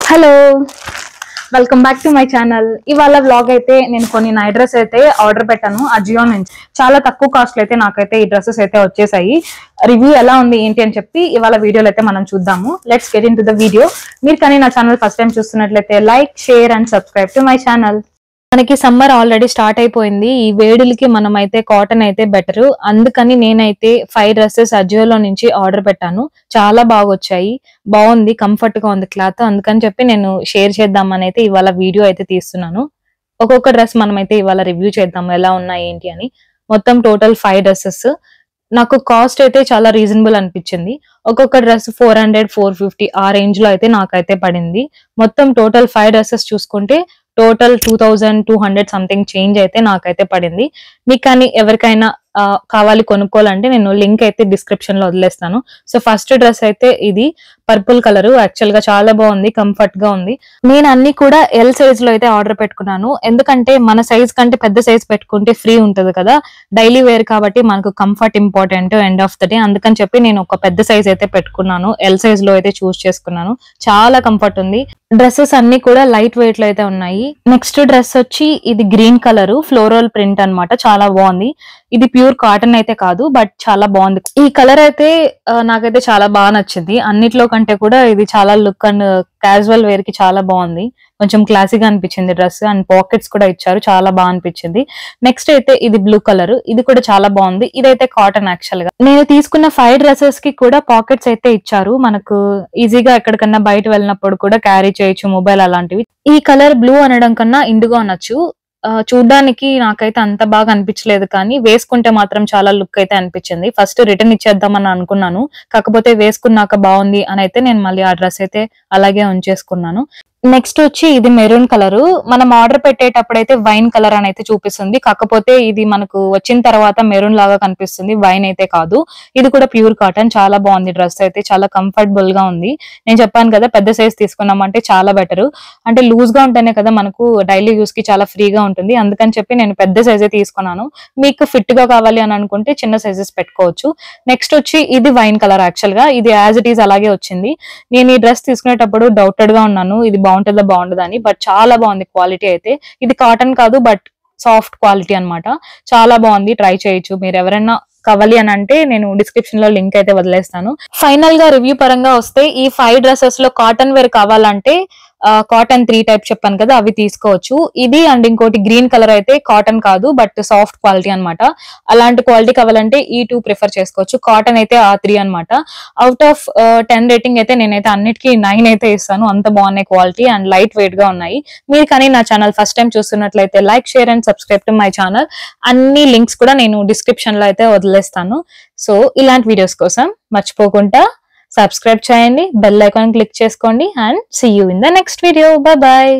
Hello, welcome back to my channel. ఇవాళ vlog అయితే నేను కొన్ని నైట్ డ్రెస్ అయితే ఆర్డర్ పెట్టాను అజియో నుంచి. చాలా తక్కువ కాస్ట్ అయితే నాకైతే ఈ డ్రెస్సెస్ అయితే వచ్చేసాయి. రివ్యూ ఎలా ఉంది ఏంటి అని చెప్పి ఇవాళ వీడియోలో అయితే మనం చూద్దాము. Let's get in to the video. మీరు కానీ నా ఛానల్ ఫస్ట్ టైం చూస్తున్నట్లయితే like, share and subscribe to my channel. మనకి సమ్మర్ ఆల్రెడీ స్టార్ట్ అయిపోయింది. ఈ వేడులకి మనం అయితే కాటన్ అయితే బెటర్. అందుకని నేనైతే 5 డ్రెస్సెస్ అజియోలో నుంచి ఆర్డర్ పెట్టాను. చాలా బాగా వచ్చాయి, బాగుంది, కంఫర్ట్ గా ఉంది క్లాత్. అందుకని చెప్పి నేను షేర్ చేద్దామని అయితే ఇవాళ వీడియో అయితే తీస్తున్నాను. ఒక్కొక్క డ్రెస్ మనం అయితే ఇవాళ రివ్యూ చేద్దాము ఎలా ఉన్నాయి ఏంటి అని. మొత్తం టోటల్ 5 డ్రెస్సెస్. నాకు కాస్ట్ అయితే చాలా రీజనబుల్ అనిపించింది. ఒక్కొక్క డ్రెస్ 400, 450 ఆ రేంజ్ లో అయితే నాకైతే పడింది. మొత్తం టోటల్ 5 డ్రెస్సెస్ చూసుకుంటే టోటల్ 2200 సంథింగ్ చేంజ్ అయితే నాకైతే పడింది. మీకు కానీ ఎవరికైనా కావాలి కొనుక్కోవాలంటే నేను లింక్ అయితే డిస్క్రిప్షన్ లో వదిలేస్తాను. సో ఫస్ట్ డ్రెస్ అయితే ఇది పర్పుల్ కలర్. యాక్చువల్ గా చాలా బాగుంది, కంఫర్ట్ గా ఉంది. నేను అన్ని కూడా ఎల్ సైజ్ లో అయితే ఆర్డర్ పెట్టుకున్నాను. ఎందుకంటే మన సైజ్ కంటే పెద్ద సైజ్ పెట్టుకుంటే ఫ్రీ ఉంటది కదా, డైలీ వేర్ కాబట్టి మనకు comfort important end of the day. అందుకని చెప్పి నేను ఒక పెద్ద సైజ్ అయితే పెట్టుకున్నాను. ఎల్ సైజ్ లో అయితే చూస్ చేసుకున్నాను. చాలా కంఫర్ట్ ఉంది. డ్రెస్సెస్ అన్ని కూడా లైట్ వెయిట్ లో అయితే ఉన్నాయి. నెక్స్ట్ డ్రెస్ వచ్చి ఇది గ్రీన్ కలర్ ఫ్లోరల్ ప్రింట్ అన్నమాట. చాలా బాగుంది. ఇది ప్యూర్ కాటన్ అయితే కాదు, బట్ చాలా బాగుంది. ఈ కలర్ అయితే నాకైతే చాలా బాగా నచ్చింది. అన్నిట్లో కంటే కూడా ఇది చాలా లుక్ అండ్ క్యాజువల్ వేర్ కి చాలా బాగుంది. కొంచెం క్లాసీగా అనిపించింది డ్రెస్. అండ్ పాకెట్స్ కూడా ఇచ్చారు, చాలా బాగా అనిపించింది. నెక్స్ట్ అయితే ఇది బ్లూ కలర్. ఇది కూడా చాలా బాగుంది. ఇదైతే కాటన్. యాక్చువల్ గా నేను తీసుకున్న 5 డ్రెస్సెస్ కి కూడా పాకెట్స్ అయితే ఇచ్చారు. మనకు ఈజీగా ఎక్కడికన్నా బయట వెళ్ళినప్పుడు కూడా క్యారీ చేయొచ్చు, మొబైల్ అలాంటివి. ఈ కలర్ బ్లూ అనడం కన్నా ఇండిగో అనొచ్చు. చూడ్డానికి నాకైతే అంత బాగా అనిపించలేదు, కానీ వేసుకుంటే మాత్రం చాలా లుక్ అయితే అనిపించింది. ఫస్ట్ రిటర్న్ ఇచ్చేద్దామని అనుకున్నాను, కాకపోతే వేసుకున్నాక బాగుంది అని అయితే నేను మళ్ళీ ఆ డ్రెస్ అయితే అలాగే ఉంచేసుకున్నాను. నెక్స్ట్ వచ్చి ఇది మెరూన్ కలర్. మనం ఆర్డర్ పెట్టేటప్పుడు అయితే వైన్ కలర్ అని అయితే చూపిస్తుంది, కాకపోతే ఇది మనకు వచ్చిన తర్వాత మెరూన్ లాగా కనిపిస్తుంది, వైన్ అయితే కాదు. ఇది కూడా ప్యూర్ కాటన్. చాలా బాగుంది డ్రెస్ అయితే, చాలా కంఫర్టబుల్ గా ఉంది. నేను చెప్పాను కదా పెద్ద సైజ్ తీసుకున్నామంటే చాలా బెటర్. అంటే లూజ్ గా ఉంటేనే కదా మనకు డైలీ యూస్ కి చాలా ఫ్రీగా ఉంటుంది. అందుకని చెప్పి నేను పెద్ద సైజే తీసుకున్నాను. మీకు ఫిట్ గా కావాలి అని అనుకుంటే చిన్న సైజెస్ పెట్టుకోవచ్చు. నెక్స్ట్ వచ్చి ఇది వైన్ కలర్. యాక్చువల్ గా ఇది యాజ్ ఇట్ ఈస్ అలాగే వచ్చింది. నేను ఈ డ్రెస్ తీసుకునేటప్పుడు డౌటెడ్ గా ఉన్నాను, ఇది బాగుంటుందా బాగుండదా అని. బట్ చాలా బాగుంది క్వాలిటీ అయితే. ఇది కాటన్ కాదు, బట్ సాఫ్ట్ క్వాలిటీ అన్నమాట. చాలా బాగుంది, ట్రై చేయొచ్చు. మీరు ఎవరైనా కావాలి అని అంటే నేను డిస్క్రిప్షన్ లో లింక్ అయితే వదిలేస్తాను. ఫైనల్ గా రివ్యూ పరంగా వస్తే ఈ 5 డ్రెస్సెస్ లో కాటన్ వేర్ కావాలంటే కాటన్ 3 టైప్ చెప్పాను కదా, అవి తీసుకోవచ్చు. ఇది అండ్ ఇంకోటి గ్రీన్ కలర్ అయితే కాటన్ కాదు, బట్ సాఫ్ట్ క్వాలిటీ అన్నమాట. అలాంటి క్వాలిటీ కావాలంటే ఈ 2 ప్రిఫర్ చేసుకోవచ్చు. కాటన్ అయితే ఆ 3 అన్నమాట. అవుట్ ఆఫ్ 10 రేటింగ్ అయితే నేనైతే అన్నిటికీ 9 అయితే ఇస్తాను. అంత బాగున్నాయి క్వాలిటీ అండ్ లైట్ వెయిట్ గా ఉన్నాయి. మీరు కానీ నా ఛానల్ ఫస్ట్ టైం చూస్తున్నట్లయితే like, share and subscribe to my channel. అన్ని లింక్స్ కూడా నేను డిస్క్రిప్షన్ లో అయితే వదిలేస్తాను. సో ఇలాంటి వీడియోస్ కోసం మర్చిపోకుండా సబ్స్క్రైబ్ చేయండి, బెల్ ఐకాన్ క్లిక్ చేసుకోండి and see you in the next video. Bye bye.